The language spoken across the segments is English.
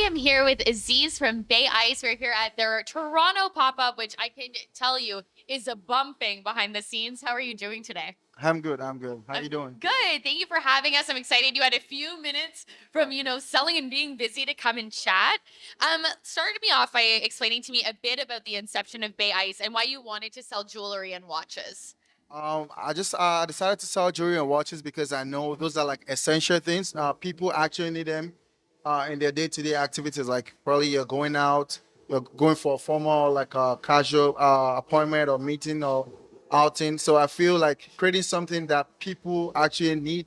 am here with Azeez from Bay Ice. We're here at their Toronto pop-up, which I can tell you is a bumping behind the scenes. How are you doing today? I'm good. I'm good. How you I'm doing? good. Thank you for having us. I'm excited you had a few minutes from, selling and being busy to come and chat. Started me off by explaining to me a bit about the inception of Bay Ice and why you wanted to sell jewelry and watches. I just decided to sell jewelry and watches because I know those are like essential things. People actually need them in their day-to-day activities. Like probably you're going out, you're going for a formal like a casual appointment or meeting or outing. So I feel like creating something that people actually need,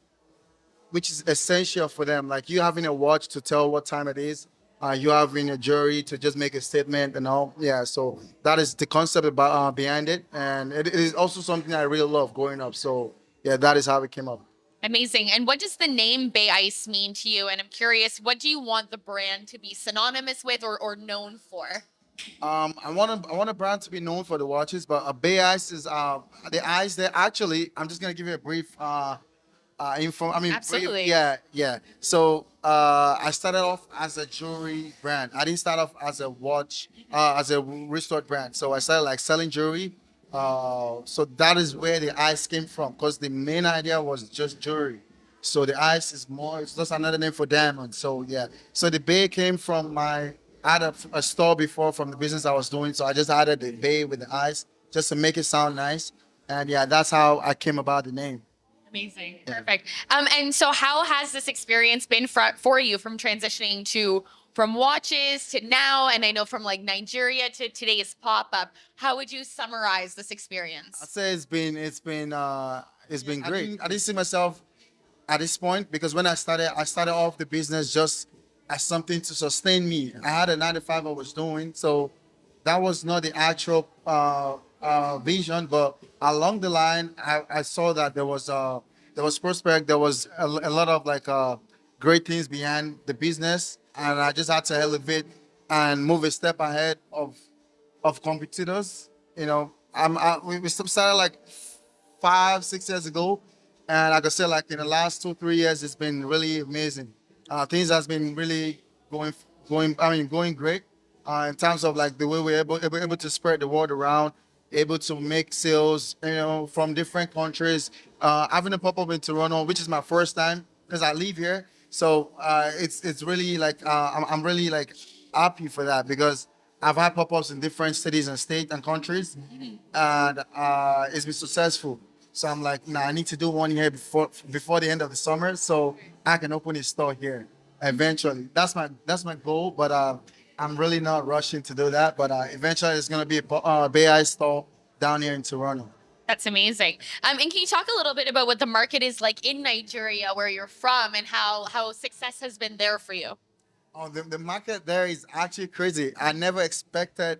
which is essential for them. Like you having a watch to tell what time it is, you having a jewelry to just make a statement and all. Yeah, so that is the concept about behind it, and it is also something I really love growing up. So yeah, that is how it came up. Amazing. And what does the name Bay Ice mean to you? And I'm curious, what do you want the brand to be synonymous with or known for? I want a brand to be known for the watches, but Bay Ice is the ice there. Actually, I'm just gonna give you a brief info. I mean, brief, Absolutely. yeah. So I started off as a jewelry brand. I didn't start off as a watch, as a wristwatch brand. So I started like selling jewelry. So that is where the ice came from, because the main idea was just jewelry. So the ice is more, it's just another name for diamond. So yeah. So the bay came from I had a store before from the business I was doing. So I just added the bay with the ice just to make it sound nice. And yeah, that's how I came about the name. Amazing. Yeah. Perfect. And so how has this experience been for you from transitioning to from watches to now, and I know from like Nigeria to today's pop-up? How would you summarize this I'd experience? say it's been great. I didn't see myself at this point because when I started off the business just as something to sustain me. I had a 9 to 5 I was doing, so that was not the actual vision. But along the line, I saw that there was prospect, there was a lot of like great things behind the business, and I just had to elevate and move a step ahead of competitors. We started like 5 6 years ago, and like I said, like in the last 2 3 years, it's been really amazing. Things has been really going going great. In terms of like the way we're able to spread the word around, able to make sales, from different countries. Having a pop up in Toronto, which is my first time because I live here, so it's really like I'm really like happy for that because I've had pop ups in different cities and states and countries, and it's been successful. So I'm like, nah, I need to do one here before the end of the summer, so I can open a store here eventually. That's my goal, but I'm really not rushing to do that. But eventually, it's gonna be a Bay Eye store down here in Toronto. That's amazing. And can you talk a little bit about what the market is like in Nigeria, where you're from, and how success has been there for you? Oh, the market there is actually crazy. I never expected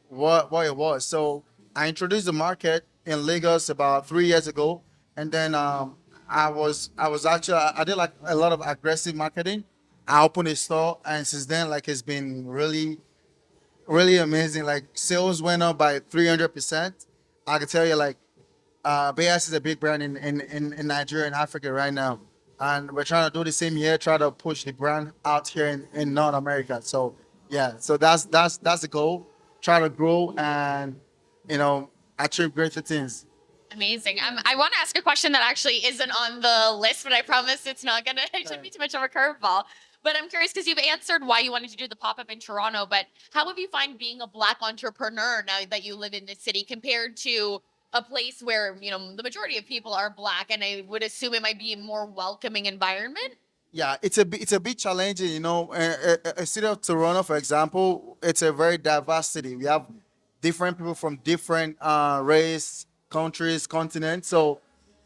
what it was. So I introduced the market in Lagos about 3 years ago, and then I was actually I did like a lot of aggressive marketing. I opened a store, and since then like it's been really amazing. Like sales went up by 300%. I can tell you like BS is a big brand in Nigeria and Africa right now. And we're trying to do the same here, try to push the brand out here in North America. So yeah, so that's the goal. Try to grow and achieve greater things. Amazing. I want to ask a question that actually isn't on the list, but I promise it's not gonna. It shouldn't be too much of a curveball. But I'm curious because you've answered why you wanted to do the pop up in Toronto. But how have you find being a Black entrepreneur now that you live in the city compared to a place where the majority of people are Black, and I would assume it might be a more welcoming environment. Yeah, it's a bit challenging. A city of Toronto, for example, it's a very diverse city. We have different people from different race, countries, continents. So,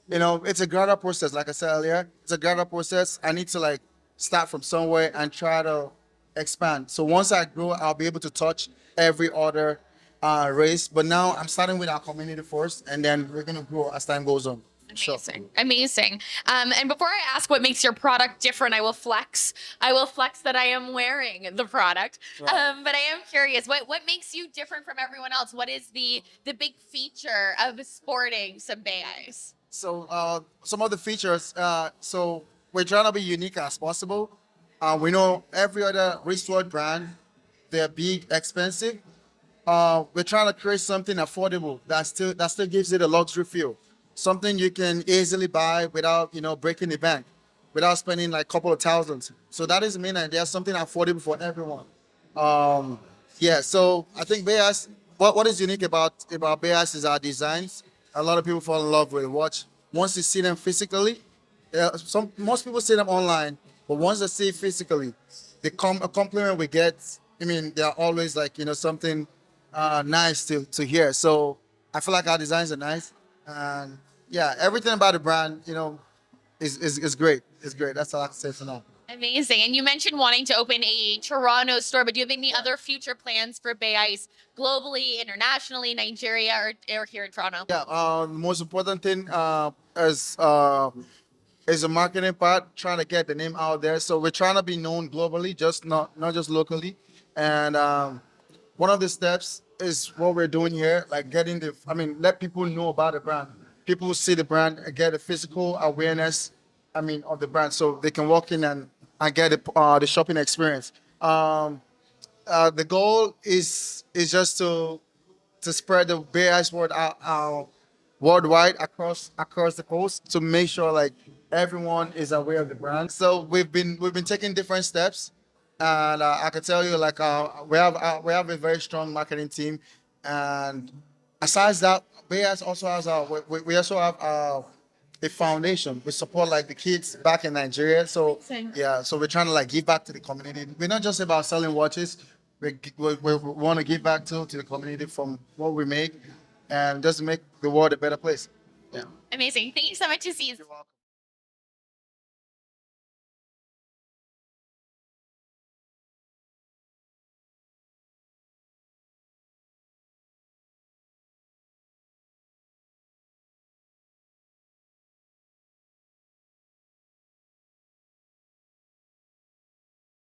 it's a gradual process. Like I said earlier, it's a gradual process. I need to like start from somewhere and try to expand. So once I grow, I'll be able to touch every other race. But now I'm starting with our community first, and then we're gonna grow as time goes on. Sure. Amazing. Amazing. And before I ask what makes your product different, I will flex. I will flex that I am wearing the product. Right. But I am curious, what makes you different from everyone else? What is the big feature of sporting some Bay Eyes? So some of the features. So we're trying to be unique as possible. We know every other wristwatch brand, they're big, expensive. We're trying to create something affordable that still gives it a luxury feel, something you can easily buy without breaking the bank, without spending like a couple of thousands. So that is the main idea, something affordable for everyone. Um, yeah, so I think Bayas, what is unique about Bayas is our designs. A lot of people fall in love with the watch once you see them physically. Most people see them online, but once they see it physically, a compliment we get. I mean, they're always like something nice to hear. So I feel like our designs are nice, and yeah, everything about the brand, is great. It's great. That's all I can say for now. Amazing. And you mentioned wanting to open a Toronto store, but do you have any other future plans for Bay Ice globally, internationally, Nigeria, or here in Toronto? Yeah, the most important thing is the marketing part, trying to get the name out there. So we're trying to be known globally, just not just locally. And one of the steps is what we're doing here, like let people know about the brand. People see the brand and get a physical awareness, of the brand, so they can walk in and get the shopping experience. The goal is just to spread the Bay Ice word out worldwide across the coast to make sure like everyone is aware of the brand. So we've been taking different steps, and I can tell you like we have a very strong marketing team, and aside that, Bay Ice also has we also have a foundation. We support like the kids back in Nigeria. So Amazing. yeah, so we're trying to like give back to the community. We're not just about selling watches. We want to give back to the community from what we make, and just make the world a better place. Yeah. Amazing. Thank you so much, Aziz. You're welcome.